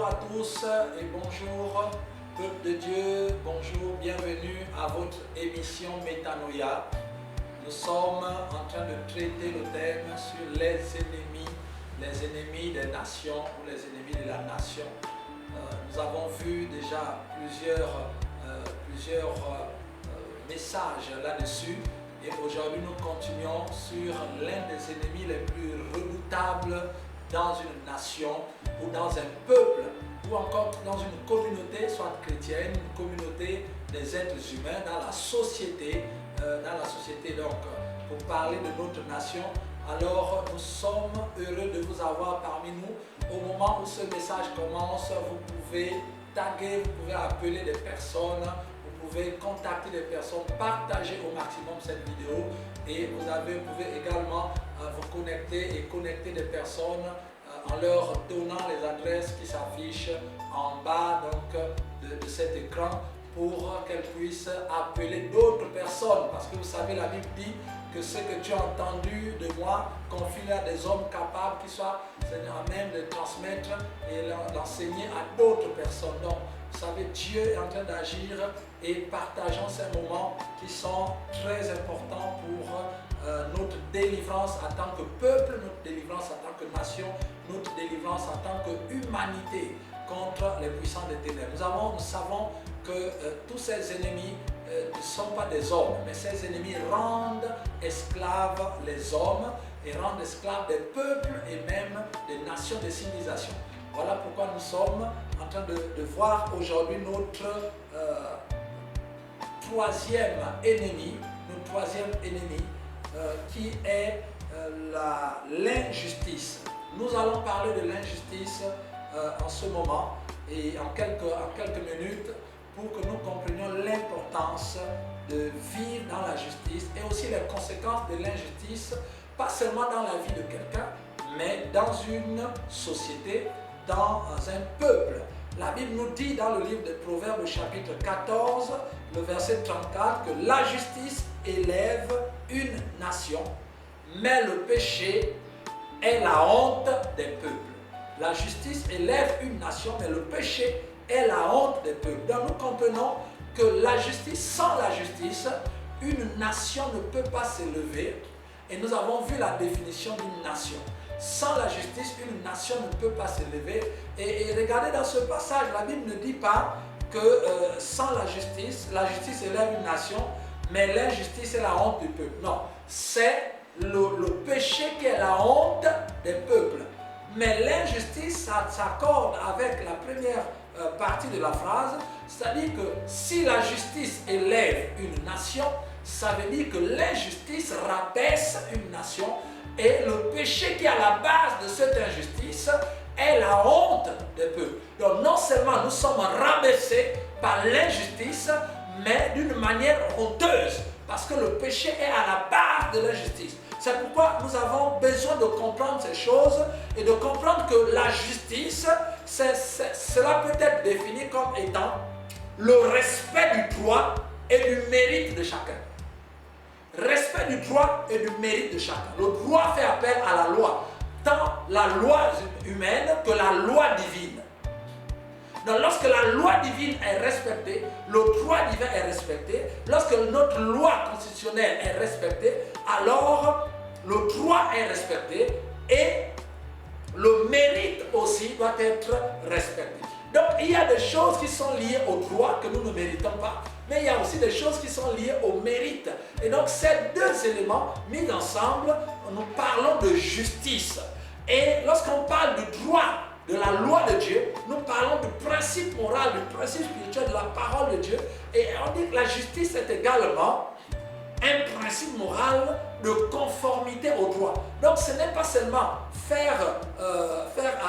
à tous et bonjour peuple de Dieu, bonjour, bienvenue à votre émission Métanoïa. Nous sommes en train de traiter le thème sur les ennemis des nations ou les ennemis de la nation. Nous avons vu déjà plusieurs messages là-dessus et aujourd'hui nous continuons sur l'un des ennemis les plus redoutables dans une nation ou dans un peuple ou encore dans une communauté, soit chrétienne, une communauté des êtres humains, dans la société. Donc, pour parler de notre nation, alors nous sommes heureux de vous avoir parmi nous. Au moment où ce message commence, vous pouvez taguer, vous pouvez appeler des personnes, vous pouvez contacter des personnes, partager au maximum cette vidéo et vous pouvez également vous connecter et connecter des personnes en leur donnant les adresses qui s'affichent en bas donc, de cet écran pour qu'elles puissent appeler d'autres personnes. Parce que vous savez, la Bible dit que ce que tu as entendu de moi, confie-le à des hommes capables qui soient à même de transmettre et l'enseigner à d'autres personnes. Donc, vous savez, Dieu est en train d'agir et partageons ces moments qui sont très importants pour notre délivrance en tant que peuple, notre délivrance en tant que nation, notre délivrance en tant qu'humanité contre les puissants des ténèbres. Nous savons que tous ces ennemis ne sont pas des hommes, mais ces ennemis rendent esclaves les hommes et rendent esclaves des peuples et même des nations, des civilisations. Voilà pourquoi nous sommes en train de voir aujourd'hui notre troisième ennemi, qui est l'injustice. Nous allons parler de l'injustice en ce moment et en quelques minutes pour que nous comprenions l'importance de vivre dans la justice et aussi les conséquences de l'injustice, pas seulement dans la vie de quelqu'un, mais dans une société, dans un peuple. La Bible nous dit dans le livre de Proverbes chapitre 14, le verset 34, que la justice élève une nation, mais le péché est la honte des peuples. La justice élève une nation, mais le péché est la honte des peuples. Donc nous comprenons que la justice, sans la justice, une nation ne peut pas s'élever. Et nous avons vu la définition d'une nation. Sans la justice, une nation ne peut pas s'élever. Et regardez dans ce passage, la Bible ne dit pas que sans la justice élève une nation, mais l'injustice est la honte du peuple. Non, c'est le péché qui est la honte des peuples. Mais l'injustice, ça s'accorde avec la première partie de la phrase, c'est-à-dire que si la justice élève une nation, ça veut dire que l'injustice rabaisse une nation et le péché qui est à la base de cette injustice est la honte des peuples. Donc non seulement nous sommes rabaissés par l'injustice, mais d'une manière honteuse, parce que le péché est à la base de l'injustice. C'est pourquoi nous avons besoin de comprendre ces choses et de comprendre que la justice, cela peut être défini comme étant le respect du droit et du mérite de chacun. Respect du droit et du mérite de chacun. Le droit fait appel à la loi, tant la loi humaine que la loi divine. Donc lorsque la loi divine est respectée, le droit divin est respecté, lorsque notre loi constitutionnelle est respectée, alors le droit est respecté et le mérite aussi doit être respecté. Donc il y a des choses qui sont liées au droit que nous ne méritons pas, mais il y a aussi des choses qui sont liées au mérite. Et donc ces deux éléments mis ensemble, nous parlons de justice. Et lorsqu'on parle du droit, de la loi de Dieu, nous parlons du principe moral, du principe spirituel, de la parole de Dieu. Et on dit que la justice est également un principe moral de conformité au droit. Donc ce n'est pas seulement faire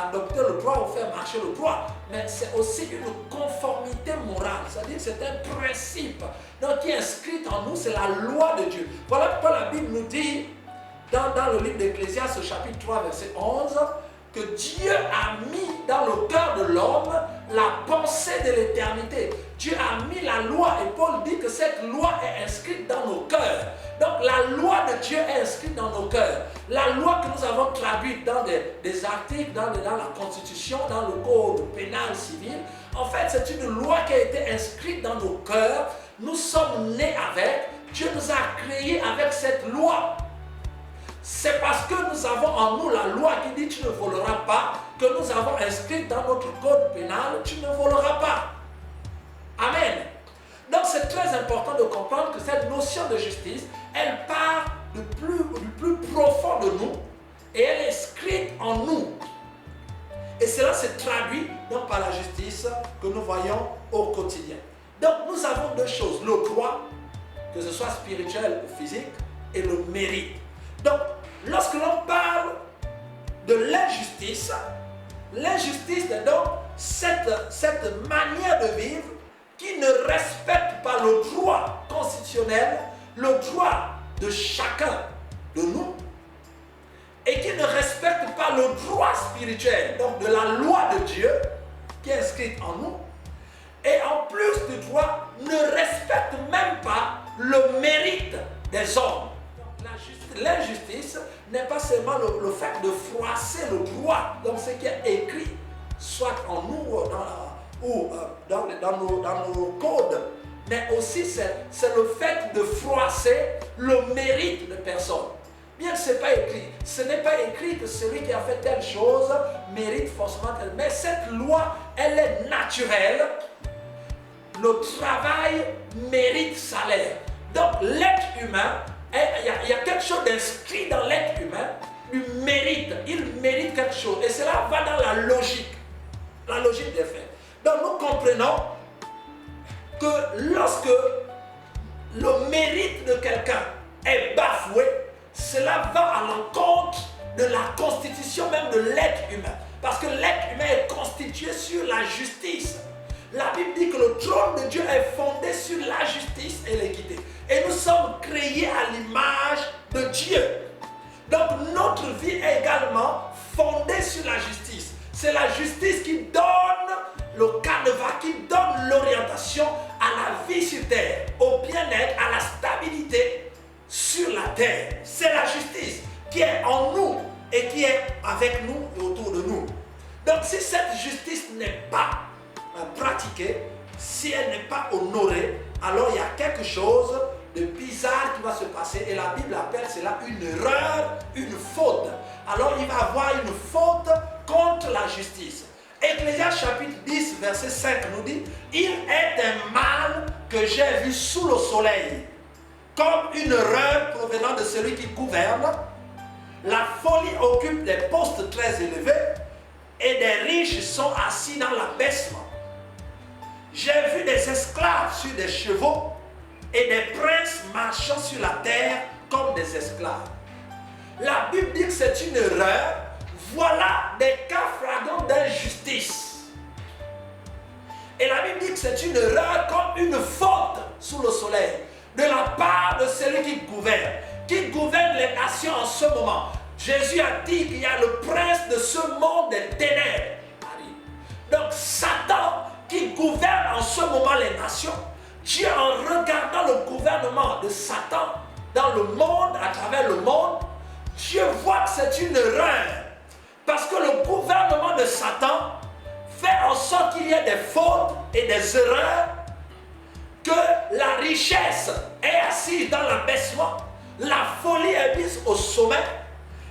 adopter le droit ou faire marcher le droit, mais c'est aussi une conformité morale, c'est-à-dire que c'est un principe donc, qui est inscrit en nous, c'est la loi de Dieu. Voilà pourquoi la Bible nous dit dans le livre d'Ecclésiaste, chapitre 3, verset 11, que Dieu a mis dans le cœur de l'homme la pensée de l'éternité. Dieu a mis la loi et Paul dit que cette loi est inscrite dans nos cœurs. Donc la loi de Dieu est inscrite dans nos cœurs. La loi que nous avons traduite dans des articles, dans la Constitution, dans le Code pénal civil, en fait c'est une loi qui a été inscrite dans nos cœurs. Nous sommes nés avec, Dieu nous a créés avec cette loi. C'est parce que nous avons en nous la loi qui dit tu ne voleras pas, que nous avons inscrit dans notre code pénal, tu ne voleras pas. Amen. Donc c'est très important de comprendre que cette notion de justice, elle part du plus profond de nous et elle est inscrite en nous. Et cela se traduit donc par la justice que nous voyons au quotidien. Donc nous avons deux choses, le droit, que ce soit spirituel ou physique, et le mérite. Donc lorsque l'on parle de l'injustice, l'injustice est donc cette manière de vivre qui ne respecte pas le droit constitutionnel, le droit de chacun de nous, et qui ne respecte pas le droit spirituel, donc de la loi de Dieu, qui est inscrite en nous, et en plus du droit, ne respecte même pas le mérite des hommes. L'injustice n'est pas seulement le fait de froisser le droit, donc ce qui est écrit, soit en nous ou dans nos codes, mais aussi c'est le fait de froisser le mérite de personnes. Bien que ce n'est pas écrit, ce n'est pas écrit que celui qui a fait telle chose mérite forcément telle, mais cette loi, elle est naturelle. Le travail mérite salaire. Donc l'être humain, il y a quelque chose d'inscrit dans l'être humain, du mérite. Il mérite quelque chose. Et cela va dans la logique des faits. Donc nous comprenons que lorsque le mérite de quelqu'un est bafoué, cela va à l'encontre de la constitution même de l'être humain. Parce que l'être humain est constitué sur la justice. La Bible dit que le trône de Dieu est fondé sur la justice et l'équité. Et nous sommes créés à l'image de Dieu. Donc notre vie est également fondée sur la justice. C'est la justice qui donne le canevas, qui donne l'orientation à la vie sur terre, au bien-être, à la stabilité sur la terre. C'est la justice qui est en nous et qui est avec nous et autour de nous. Donc si cette justice n'est pas pratiquée, si elle n'est pas honorée, alors il y a quelque chose de bizarre qui va se passer et la Bible appelle cela une erreur, une faute. Alors il va y avoir une faute contre la justice. Ecclésiaste chapitre 10 verset 5 nous dit: il est un mal que j'ai vu sous le soleil, comme une erreur provenant de celui qui gouverne. La folie occupe des postes très élevés et des riches sont assis dans l'abaissement. J'ai vu des esclaves sur des chevaux et des princes marchant sur la terre comme des esclaves. La Bible dit que c'est une erreur. Voilà des cas flagrants d'injustice. Et la Bible dit que c'est une erreur comme une faute sous le soleil de la part de celui qui gouverne les nations en ce moment. Jésus a dit qu'il y a le prince de ce monde des ténèbres. Donc Satan qui gouverne en ce moment les nations, Dieu en regardant le gouvernement de Satan dans le monde, à travers le monde, Dieu voit que c'est une erreur. Parce que le gouvernement de Satan fait en sorte qu'il y ait des fautes et des erreurs, que la richesse est assise dans l'abaissement, la folie est mise au sommet,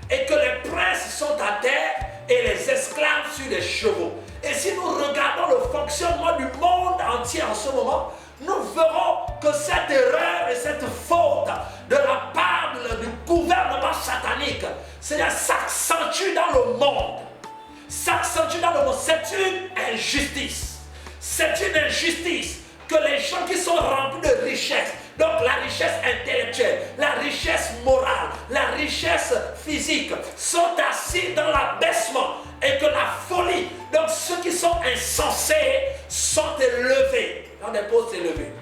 et que les princes sont à terre et les esclaves sur les chevaux. Et si nous regardons le fonctionnement du monde entier en ce moment, nous verrons que cette erreur et cette faute de la part du gouvernement satanique, c'est-à-dire s'accentue dans le monde. S'accentue dans le monde. C'est une injustice. C'est une injustice que les gens qui sont remplis de richesse, donc la richesse intellectuelle, la richesse morale, la richesse physique, sont assis dans l'abaissement et que la folie, donc ceux qui sont insensés, sont élevés dans des postes élevés.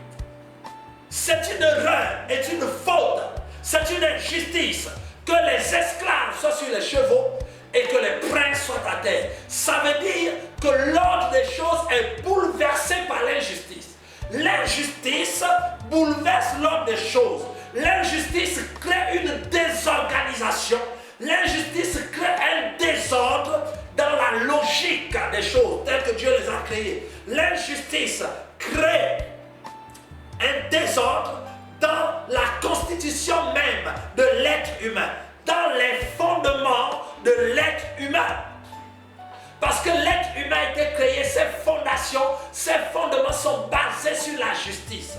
C'est une erreur et une faute, c'est une injustice que les esclaves soient sur les chevaux et que les princes soient à terre. Ça veut dire que l'ordre des choses est bouleversé par l'injustice. L'injustice bouleverse l'ordre des choses. L'injustice crée une désorganisation. L'injustice crée un désordre dans la logique des choses telles que Dieu les a créées. L'injustice crée un désordre dans la constitution même de l'être humain, dans les fondements de l'être humain. Parce que l'être humain a été créé, ses fondations, ses fondements sont basés sur la justice.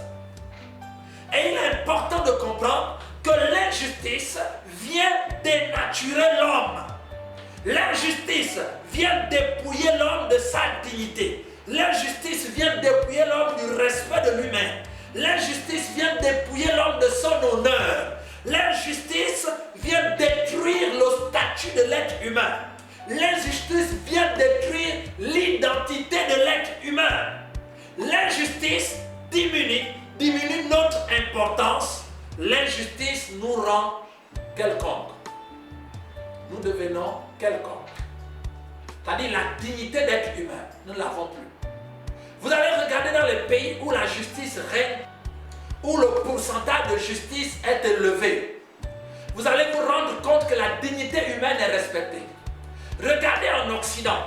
Et il est important de comprendre que l'injustice vient dénaturer l'homme. L'injustice vient dépouiller l'homme de sa dignité. L'injustice vient dépouiller l'homme du respect de l'humain. L'injustice vient dépouiller l'homme de son honneur. L'injustice vient détruire le statut de l'être humain. L'injustice vient détruire l'identité de l'être humain. L'injustice diminue notre importance. L'injustice nous rend quelconque. Nous devenons quelconque. C'est-à-dire la dignité d'être humain, nous ne l'avons plus. Vous allez regarder dans les pays où la justice règne, où le pourcentage de justice est élevé. Vous allez vous rendre compte que la dignité humaine est respectée. Regardez en Occident,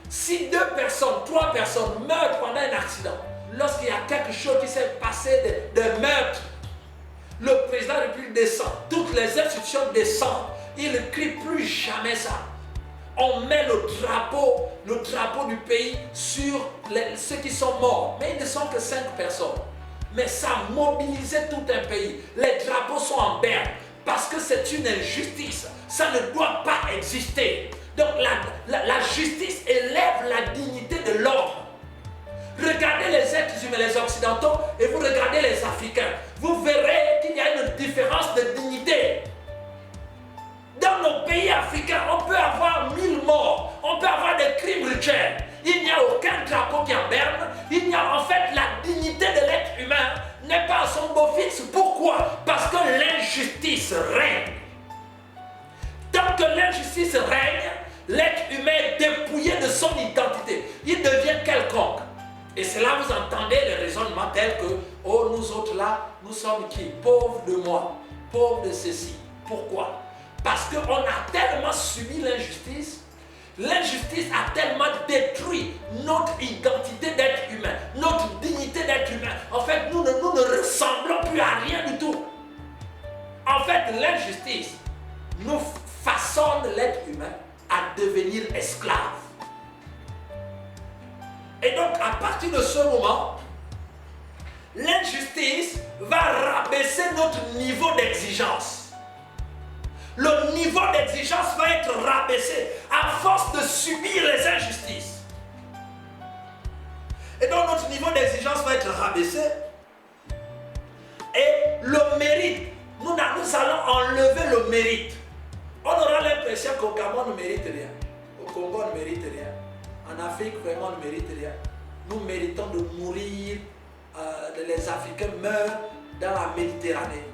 si 2 personnes, 3 personnes meurent pendant un accident, lorsqu'il y a quelque chose qui s'est passé de meurtre, le président de la République descend, toutes les institutions descendent, il ne crie plus jamais ça. On met le drapeau du pays sur ceux qui sont morts, mais ils ne sont que 5 personnes. Mais ça a mobilisé tout un pays. Les drapeaux sont en berne parce que c'est une injustice. Ça ne doit pas exister. Donc la justice élève la dignité de l'homme. Regardez les êtres humains, les occidentaux, et vous regardez les Africains. Vous verrez qu'il y a une différence de dignité. Dans nos pays africains, on peut avoir 1000 morts, on peut avoir des crimes rituels. Il n'y a aucun drapeau qui en berne. Il n'y a en fait la dignité de l'être humain n'est pas à son beau fixe. Pourquoi? Parce que l'injustice règne. Tant que l'injustice règne, l'être humain est dépouillé de son identité. Il devient quelconque. Et c'est là que vous entendez les raisonnements tels que « Oh, nous autres là, nous sommes qui? Pauvres de moi, pauvres de ceci. » Pourquoi? Parce qu'on a tellement subi l'injustice. L'injustice a tellement détruit notre identité d'être humain, notre dignité d'être humain. En fait, nous ne ressemblons plus à rien du tout. En fait, l'injustice nous façonne l'être humain à devenir esclave. Et donc, à partir de ce moment, l'injustice va rabaisser notre niveau d'exigence. Le niveau d'exigence va être rabaissé à force de subir les injustices. Et donc, notre niveau d'exigence va être rabaissé. Et le mérite, nous allons enlever le mérite. On aura l'impression qu'au Gabon, on ne mérite rien. Au Congo, on ne mérite rien. En Afrique, vraiment, on ne mérite rien. Nous méritons de mourir. Les Africains meurent dans la Méditerranée.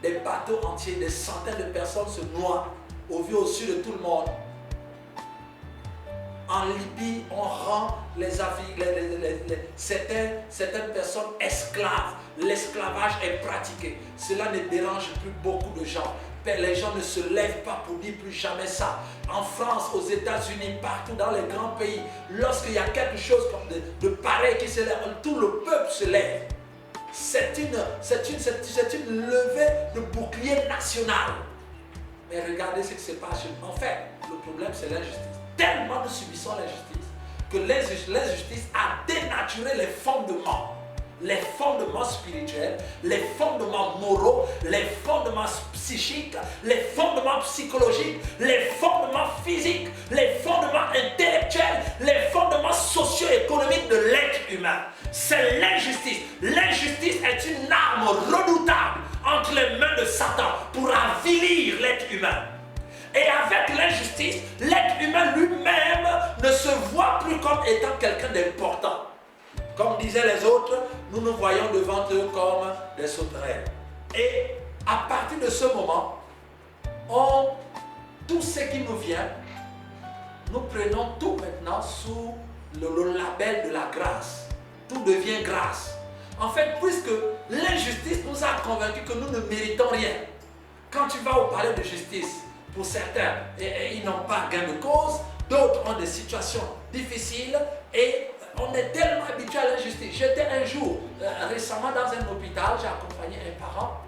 Des bateaux entiers, des centaines de personnes se noient au vu au su de tout le monde. En Libye, on rend certaines personnes esclaves. L'esclavage est pratiqué. Cela ne dérange plus beaucoup de gens. Les gens ne se lèvent pas pour dire plus jamais ça. En France, aux États-Unis, partout dans les grands pays, lorsqu'il y a quelque chose de pareil qui se lève, tout le peuple se lève. C'est une levée de bouclier national. Mais regardez ce qui se passe. En fait, le problème, c'est l'injustice. Tellement nous subissons l'injustice que l'injustice a dénaturé les fondements spirituels, les fondements moraux, les fondements psychiques, les fondements psychologiques, les fondements physiques, les fondements intellectuels, les fondements socio-économiques de l'être humain. C'est l'injustice. L'injustice est une arme redoutable entre les mains de Satan pour avilir l'être humain. Et avec l'injustice, l'être humain lui-même ne se voit plus comme étant quelqu'un d'important. Comme disaient les autres, nous nous voyons devant eux comme des sauterelles. Et à partir de ce moment, tout ce qui nous vient, nous prenons tout maintenant sous le label de la grâce. Tout devient grâce. En fait, puisque l'injustice nous a convaincus que nous ne méritons rien. Quand tu vas au palais de justice, pour certains, ils n'ont pas gain de cause, d'autres ont des situations difficiles et on est tellement habitué à l'injustice. J'étais un jour récemment dans un hôpital, j'ai accompagné un parent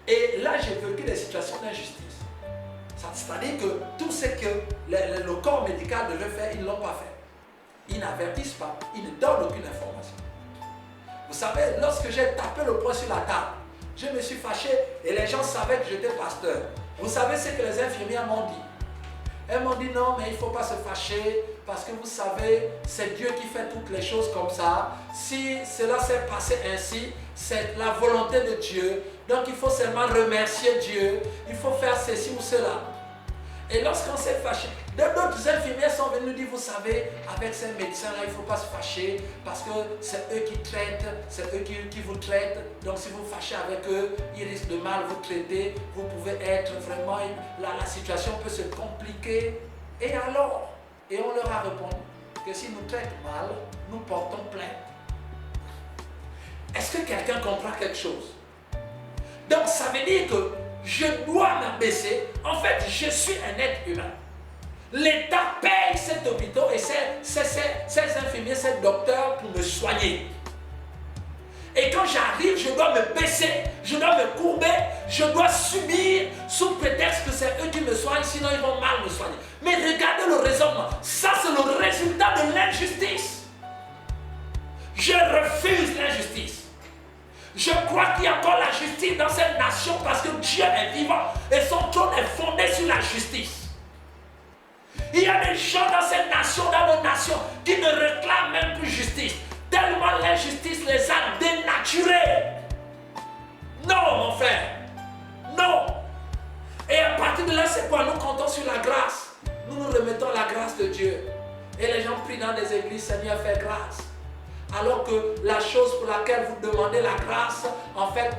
et là j'ai vécu des situations d'injustice. C'est-à-dire que tout ce que le corps médical devait faire, ils ne l'ont pas fait. Ils n'avertissent pas, ils ne donnent aucune information. Vous savez, lorsque j'ai tapé le poing sur la table, je me suis fâché et les gens savaient que j'étais pasteur. Vous savez ce que les infirmières m'ont dit? Elles m'ont dit non, mais il ne faut pas se fâcher parce que vous savez, c'est Dieu qui fait toutes les choses comme ça. Si cela s'est passé ainsi, c'est la volonté de Dieu. Donc il faut seulement remercier Dieu. Il faut faire ceci ou cela. Et lorsqu'on s'est fâché, d'autres infirmières sont venues nous dire, vous savez, avec ces médecins-là, il ne faut pas se fâcher parce que c'est eux qui traitent, c'est eux qui vous traitent. Donc si vous fâchez avec eux, ils risquent de mal vous traiter. Vous pouvez être vraiment, la situation peut se compliquer. Et alors, et on leur a répondu que s'ils nous traitent mal, nous portons plainte. Est-ce que quelqu'un comprend quelque chose? Donc ça veut dire que je dois m'abaisser. En fait, je suis un être humain. L'État paye cet hôpital et ces infirmiers, ces docteurs pour me soigner. Et quand j'arrive, je dois me baisser, je dois me courber, je dois subir sous prétexte que c'est eux qui me soignent, sinon ils vont mal me soigner. Mais regardez le raisonnement. Ça, c'est le résultat de l'injustice. Je refuse l'injustice. Je crois qu'il y a encore la justice dans cette nation parce que Dieu est vivant et son trône est fondé sur la justice. Il y a des gens dans cette nation, dans nos nations, qui ne réclament même plus justice. Tellement l'injustice les a dénaturés. Non, mon frère. Non. Et à partir de là, c'est quoi? Nous comptons sur la grâce. Nous nous remettons à la grâce de Dieu. Et les gens prient dans des églises, Seigneur, fais grâce. Alors que la chose pour laquelle vous demandez la grâce, en fait,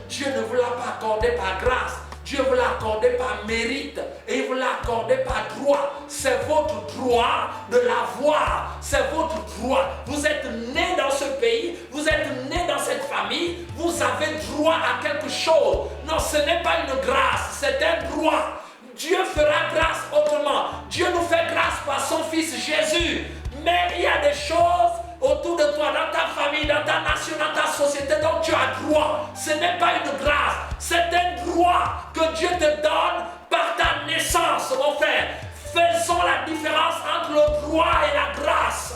Dieu ne vous l'a pas accordé par grâce. Dieu vous l'a accordé par mérite et il vous l'a accordé par droit. C'est votre droit de l'avoir. C'est votre droit. Vous êtes né dans ce pays, vous êtes né dans cette famille, vous avez droit à quelque chose. Non, ce n'est pas une grâce, c'est un droit. Dieu fera grâce autrement. Dieu nous fait grâce par son Fils Jésus. Mais il y a des choses autour de toi, dans ta famille, dans ta nation, dans ta société, dont tu as droit. Ce n'est pas une grâce, c'est un droit que Dieu te donne par ta naissance, mon frère. Faisons la différence entre le droit et la grâce.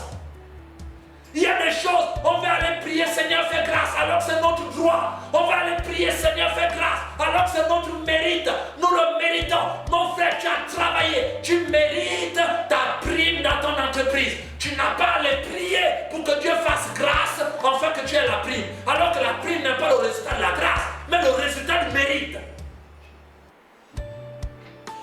Il y a des choses, on va aller prier, Seigneur, fais grâce, alors c'est notre droit. On va aller prier, Seigneur, fais grâce, alors c'est notre mérite. Nous le méritons. Mon frère, tu as travaillé, tu mérites ta prime dans ton entreprise. Tu n'as pas à aller prier pour que Dieu fasse grâce afin que tu aies la prime. Alors que la prime n'est pas le résultat de la grâce, mais le résultat du mérite.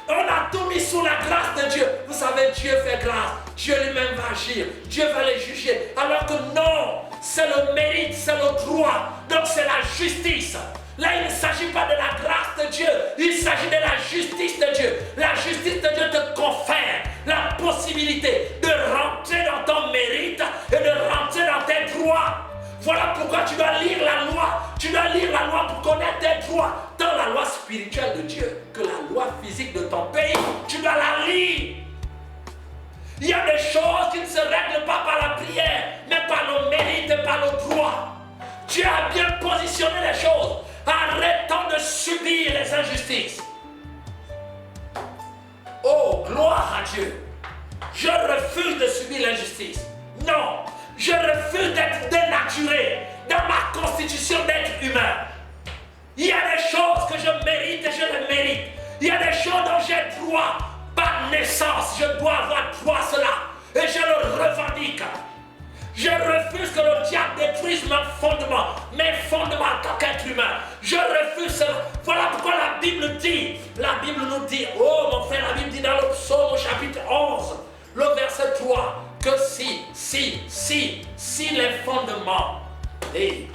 On a tout mis sous la grâce de Dieu. Vous savez, Dieu fait grâce. Dieu lui-même va agir. Dieu va les juger. Alors que non, c'est le mérite, c'est le droit. Donc c'est la justice. Là, il ne s'agit pas de la grâce de Dieu. Il s'agit de la justice de Dieu. La justice de Dieu te confère la possibilité de rentrer dans ton mérite et de rentrer dans tes droits. Voilà pourquoi tu dois lire la loi. Tu dois lire la loi pour connaître tes droits. Tant la loi spirituelle de Dieu que la loi physique de ton pays, tu dois la lire. Il y a des choses qui ne se règlent pas par la prière, mais par nos mérites et par nos droits. Dieu a bien positionné les choses. Arrêtons de subir les injustices. Oh, gloire à Dieu. Je refuse de subir l'injustice. Non. Je refuse d'être dénaturé dans ma constitution d'être humain. Il y a des choses que je mérite et je les mérite. Il y a des choses dont j'ai droit par naissance. Je dois avoir droit à cela. Et je le revendique. Je refuse que le diable détruise mes fondements en tant qu'être humain. Je refuse cela. Voilà pourquoi la Bible nous dit, oh mon frère, la Bible dit dans le psaume au chapitre 11, le verset 3, que si les fondements, et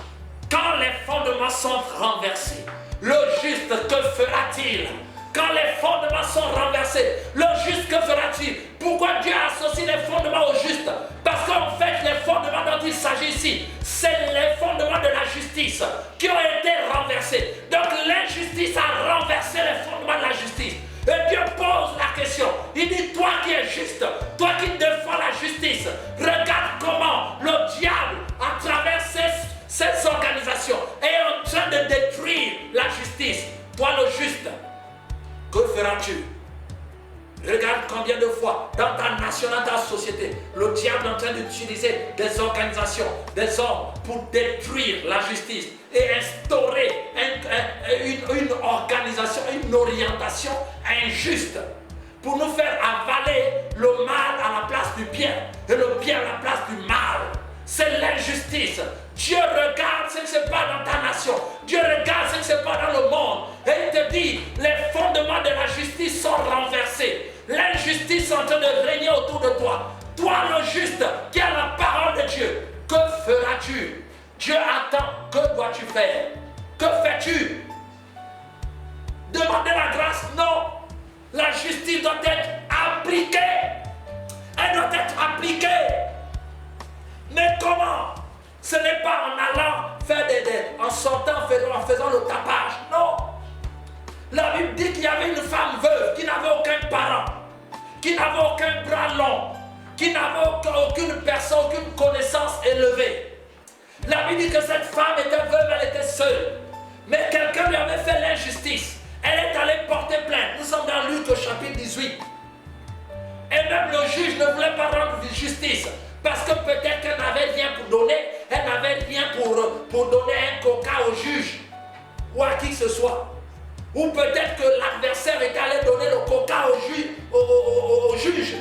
quand les fondements sont renversés, le juste, que fera-t-il? Quand les fondements sont renversés, le juste, que fera-t-il? Pourquoi Dieu associe les fondements au juste? Parce qu'en fait, les fondements dont il s'agit ici, c'est les fondements de la justice qui ont été renversés. Donc l'injustice a renversé les fondements de la justice. Et Dieu pose la question. Il dit, toi qui es juste, toi qui défends la justice, regarde comment le diable, à travers ces organisations, est en train de détruire la justice. Toi le juste, que feras-tu? Regarde combien de fois dans ta nation, dans ta société, le diable est en train d'utiliser des organisations, des hommes pour détruire la justice et instaurer une organisation, une orientation injuste pour nous faire avaler le mal à la place du bien et le bien à la place du mal. C'est l'injustice. Dieu regarde ce qui se passe dans ta nation. Dieu regarde ce qui se passe dans le monde. Et il te dit, les fondements de la justice sont renversés. L'injustice est en train de régner autour de toi. Toi le juste, qui a la parole de Dieu, que feras-tu? Dieu attend. Que dois-tu faire? Que fais-tu? Demander la grâce? Non. La justice doit être appliquée. Elle doit être appliquée. Mais comment? Ce n'est pas en allant faire en sortant, en faisant le tapage. Non. La Bible dit qu'il y avait une femme veuve qui n'avait aucun parent, qui n'avait aucun bras long, qui n'avait aucune personne, aucune connaissance élevée. La Bible dit que cette femme était veuve, elle était seule. Mais quelqu'un lui avait fait l'injustice. Elle est allée porter plainte. Nous sommes dans Luc au chapitre 18. Et même le juge ne voulait pas rendre justice. Parce que peut-être qu'elle n'avait rien pour donner, elle n'avait rien pour donner un coca au juge ou à qui que ce soit. Ou peut-être que l'adversaire était allé donner le coca au juge.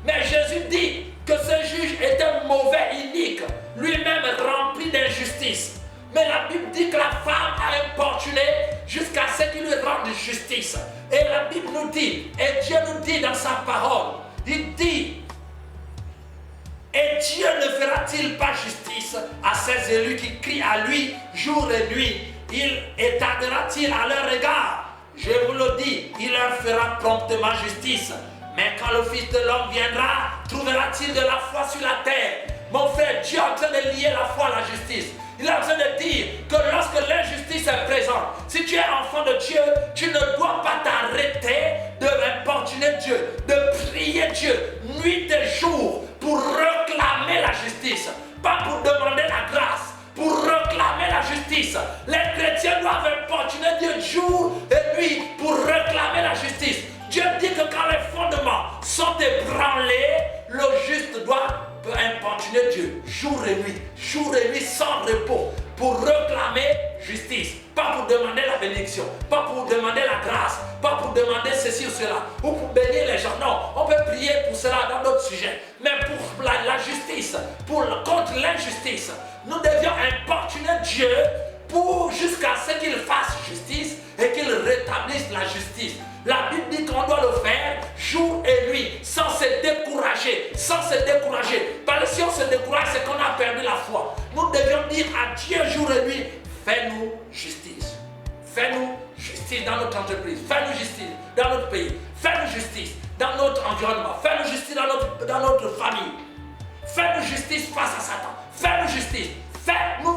Mais Jésus dit que ce juge était mauvais, inique, lui-même rempli d'injustice. Mais la Bible dit que la femme a importuné jusqu'à ce qu'il lui rende justice. Et la Bible nous dit, et Dieu nous dit dans sa parole, il dit, et Dieu ne fera-t-il pas justice à ses élus qui crient à lui jour et nuit? Il étardera-t-il à leur égard? Je vous le dis, il leur fera promptement justice. Mais quand le Fils de l'homme viendra, trouvera-t-il de la foi sur la terre? Mon frère, Dieu est en train de lier la foi à la justice. Il est en train de dire que lorsque l'injustice est présente, si tu es enfant de Dieu, tu ne dois pas t'arrêter d'importuner Dieu, de prier Dieu, nuit et jour, pour réclamer la justice, pas pour demander la grâce, pour réclamer la justice. Les chrétiens doivent importuner Dieu jour et nuit pour réclamer la justice. Dieu dit que quand les fondements sont ébranlés, le juste doit importuner Dieu jour et nuit sans repos, pour réclamer justice, pas pour demander la bénédiction, pas pour demander la grâce, pas pour demander ceci ou cela, ou pour bénir les gens. Non, on peut prier pour cela dans d'autres sujets, mais pour la justice, contre l'injustice, nous devions importuner Dieu jusqu'à ce qu'il fasse justice et qu'il rétablisse la justice. La Bible dit qu'on doit le faire jour et nuit, sans se décourager, Parce que si on se décourage, c'est qu'on a perdu la foi. Nous devions dire à Dieu jour et nuit, fais-nous justice. Fais-nous justice dans notre entreprise, fais-nous justice dans notre pays, fais-nous justice dans notre environnement, fais-nous justice dans notre famille. Fais-nous justice face à Satan, fais-nous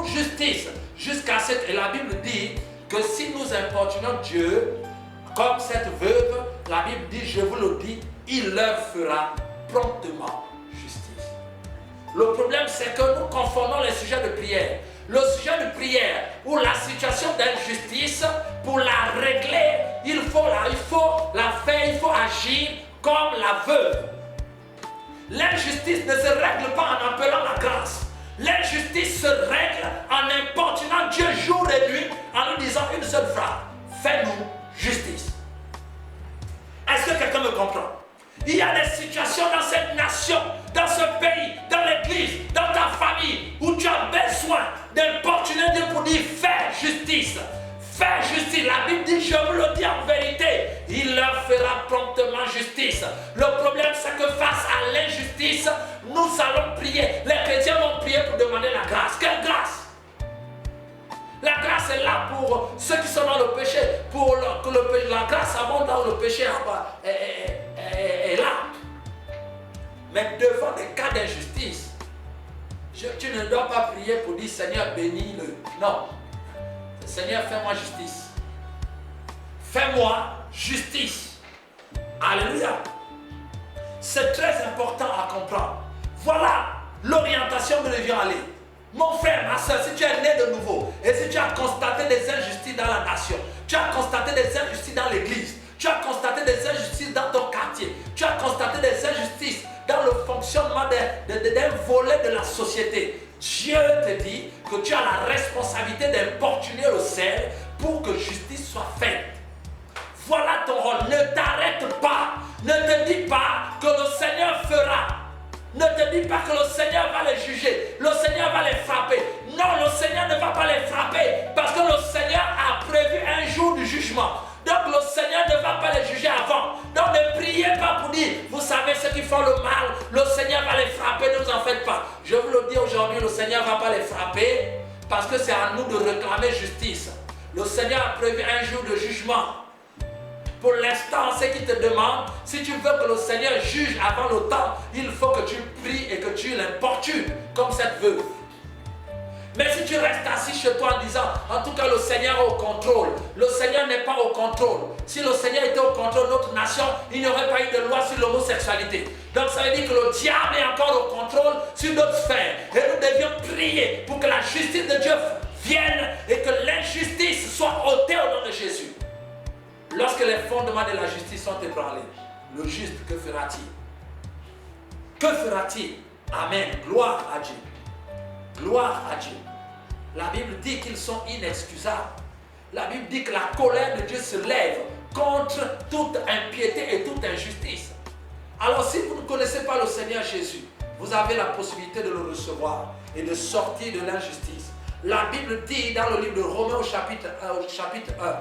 justice, jusqu'à ce que la Bible dit que si nous importunons Dieu, comme cette veuve, la Bible dit, je vous le dis, il leur fera promptement justice. Le problème, c'est que nous confondons les sujets de prière. Le sujet de prière ou la situation d'injustice, pour la régler, il faut la faire, il faut agir comme la veuve. L'injustice ne se règle pas en appelant la grâce. L'injustice se règle en importunant Dieu jour et nuit, en nous disant une seule phrase, fais-nous justice. Est-ce que quelqu'un me comprend? Il y a des situations dans cette nation, dans ce pays, dans l'église, dans ta famille, où tu as besoin d'importuner Dieu pour dire fais justice. Fais justice. La Bible dit, je vous le dis en vérité, il leur fera promptement justice. Le problème, c'est que face à l'injustice, nous allons prier. Les chrétiens vont prier pour demander la grâce. Quelle grâce? La grâce est là pour ceux qui sont dans le péché, pour que la grâce abonde là où le péché est là. Mais devant des cas d'injustice, Tu ne dois pas prier pour dire Seigneur, bénis-le. Non. Seigneur, fais-moi justice. Fais-moi justice. Alléluia. C'est très important à comprendre. Voilà l'orientation que nous devions aller. Mon frère, ma soeur, si tu es né de nouveau et si tu as constaté des injustices dans la nation, tu as constaté des injustices dans l'église, tu as constaté des injustices dans ton quartier, tu as constaté des injustices dans le fonctionnement d'un volet de la société, Dieu te dit que tu as la responsabilité d'importuner le ciel pour que justice soit faite. Voilà ton rôle. Ne t'arrête pas. Ne te dis pas que le Seigneur fera. Ne te dis pas que le Seigneur va les juger. Le Seigneur va les frapper. Non, le Seigneur ne va pas les frapper parce que le Seigneur a prévu un jour du jugement. Donc le Seigneur ne va pas les juger avant. Donc ne priez pas pour dire, vous savez ceux qui font le mal, le Seigneur va les frapper, ne vous en faites pas. Je vous le dis aujourd'hui, le Seigneur ne va pas les frapper parce que c'est à nous de réclamer justice. Le Seigneur a prévu un jour de jugement. Pour l'instant, ce qui te demande, si tu veux que le Seigneur juge avant le temps, il faut que tu pries et que tu l'importunes, comme cette veuve. Mais si tu restes assis chez toi en disant, en tout cas le Seigneur est au contrôle, le Seigneur n'est pas au contrôle. Si le Seigneur était au contrôle de notre nation, il n'y aurait pas eu de loi sur l'homosexualité. Donc ça veut dire que le diable est encore au contrôle sur notre sphère. Et nous devions prier pour que la justice de Dieu vienne et que l'injustice soit ôtée au nom de Jésus. Lorsque les fondements de la justice sont ébranlés, le juste, que fera-t-il? Que fera-t-il? Amen. Gloire à Dieu. Gloire à Dieu. La Bible dit qu'ils sont inexcusables. La Bible dit que la colère de Dieu se lève contre toute impiété et toute injustice. Alors si vous ne connaissez pas le Seigneur Jésus, vous avez la possibilité de le recevoir et de sortir de l'injustice. La Bible dit dans le livre de Romains au chapitre 1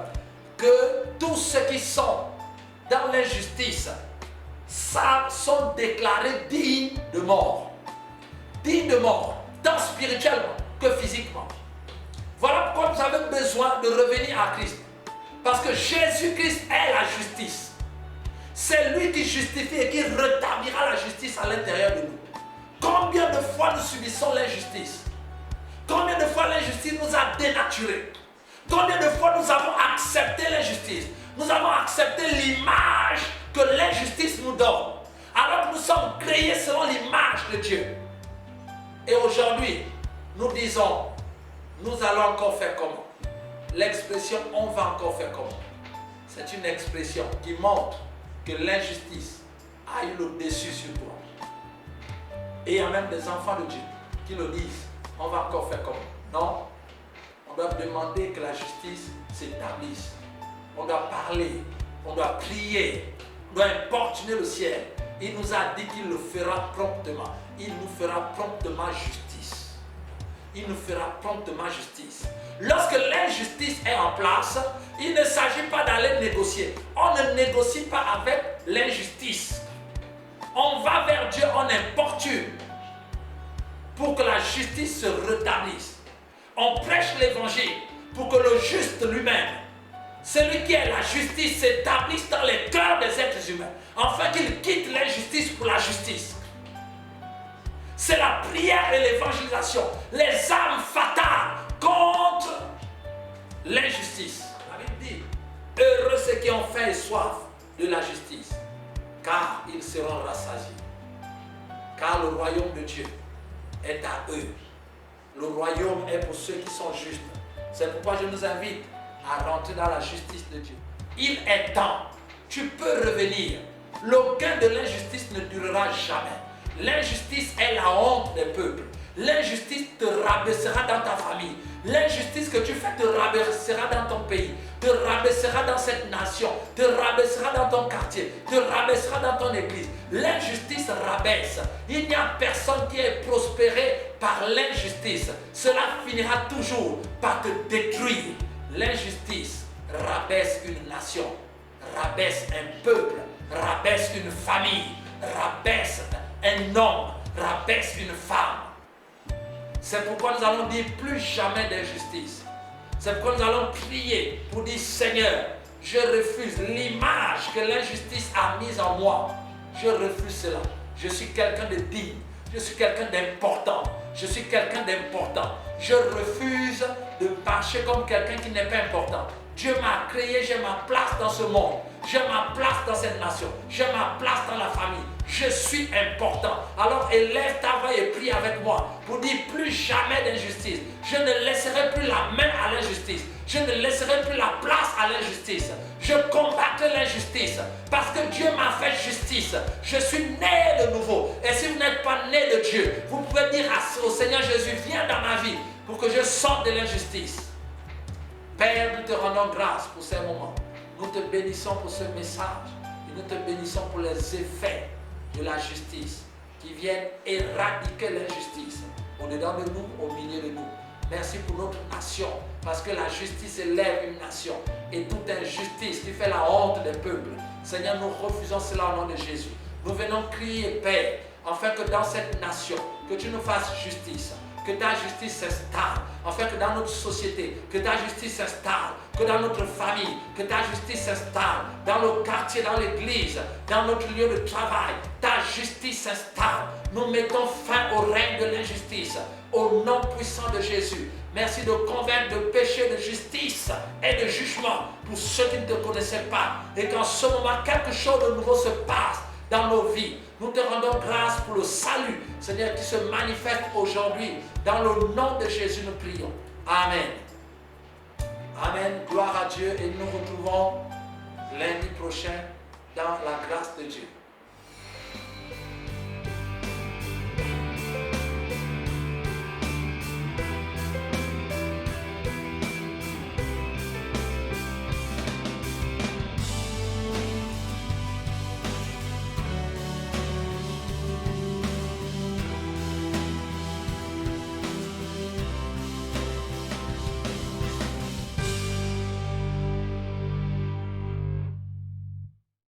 que tous ceux qui sont dans l'injustice sont déclarés dignes de mort. Dignes de mort. Tant spirituellement que physiquement. Voilà pourquoi vous avez besoin de revenir à Christ. Parce que Jésus-Christ est la justice. C'est lui qui justifie et qui rétablira la justice à l'intérieur de nous. Combien de fois nous subissons l'injustice? Combien de fois l'injustice nous a dénaturés? Combien de fois nous avons accepté l'injustice? Nous avons accepté l'image que l'injustice nous donne. Alors que nous sommes créés selon l'image de Dieu. Et aujourd'hui, nous disons, nous allons encore faire comment? L'expression « on va encore faire comment ?» c'est une expression qui montre que l'injustice a eu le dessus sur toi. Et il y a même des enfants de Dieu qui le disent, on va encore faire comment? Non, on doit demander que la justice s'établisse. On doit parler, on doit prier, on doit importuner le ciel. Il nous a dit qu'il le fera promptement. Il nous fera promptement justice. Il nous fera promptement justice. Lorsque l'injustice est en place, il ne s'agit pas d'aller négocier. On ne négocie pas avec l'injustice. On va vers Dieu, on importune pour que la justice se rétablisse. On prêche l'évangile pour que le juste lui-même, celui qui est la justice, s'établisse dans les cœurs des êtres humains, afin qu'il quitte l'injustice pour la justice. C'est la prière et l'évangélisation, les armes fatales contre l'injustice. La Bible dit, heureux ceux qui ont faim et soif de la justice, car ils seront rassasiés. Car le royaume de Dieu est à eux. Le royaume est pour ceux qui sont justes. C'est pourquoi je nous invite à rentrer dans la justice de Dieu. Il est temps. Tu peux revenir. Le gain de l'injustice ne durera jamais. L'injustice est la honte des peuples. L'injustice te rabaissera dans ta famille. L'injustice que tu fais te rabaissera dans ton pays, te rabaissera dans cette nation, te rabaissera dans ton quartier, te rabaissera dans ton église. L'injustice rabaisse. Il n'y a personne qui est prospéré par l'injustice. Cela finira toujours par te détruire. L'injustice rabaisse une nation, rabaisse un peuple, rabaisse une famille, rabaisse un homme, rabaisse une femme. C'est pourquoi nous allons dire plus jamais d'injustice. C'est pourquoi nous allons prier pour dire Seigneur, je refuse l'image que l'injustice a mise en moi. Je refuse cela. Je suis quelqu'un de digne. Je suis quelqu'un d'important. Je suis quelqu'un d'important. Je refuse de marcher comme quelqu'un qui n'est pas important. Dieu m'a créé, j'ai ma place dans ce monde. J'ai ma place dans cette nation. J'ai ma place dans la famille. Je suis important. Alors élève ta voix et prie avec moi pour dire plus jamais d'injustice. Je ne laisserai plus la main à l'injustice. Je ne laisserai plus la place à l'injustice. Je combattrai l'injustice parce que Dieu m'a fait justice. Je suis né de nouveau. Et si vous n'êtes pas né de Dieu, vous pouvez dire au Seigneur Jésus, viens dans ma vie pour que je sorte de l'injustice. Père, nous te rendons grâce pour ces moments. Nous te bénissons pour ce message et nous te bénissons pour les effets de la justice qui viennent éradiquer l'injustice au-dedans de nous, au milieu de nous. Merci pour notre nation parce que la justice élève une nation et toute injustice qui fait la honte des peuples. Seigneur, nous refusons cela au nom de Jésus. Nous venons crier, Père, afin que dans cette nation, que tu nous fasses justice. Que ta justice s'installe, afin que dans notre société, que ta justice s'installe, que dans notre famille, que ta justice s'installe, dans le quartier, dans l'église, dans notre lieu de travail, ta justice s'installe. Nous mettons fin au règne de l'injustice, au nom puissant de Jésus. Merci de convaincre de péché, de justice et de jugement pour ceux qui ne te connaissaient pas. Et qu'en ce moment, quelque chose de nouveau se passe dans nos vies. Nous te rendons grâce pour le salut, Seigneur, qui se manifeste aujourd'hui. Dans le nom de Jésus, nous prions. Amen. Amen. Gloire à Dieu et nous nous retrouvons lundi prochain dans la grâce de Dieu.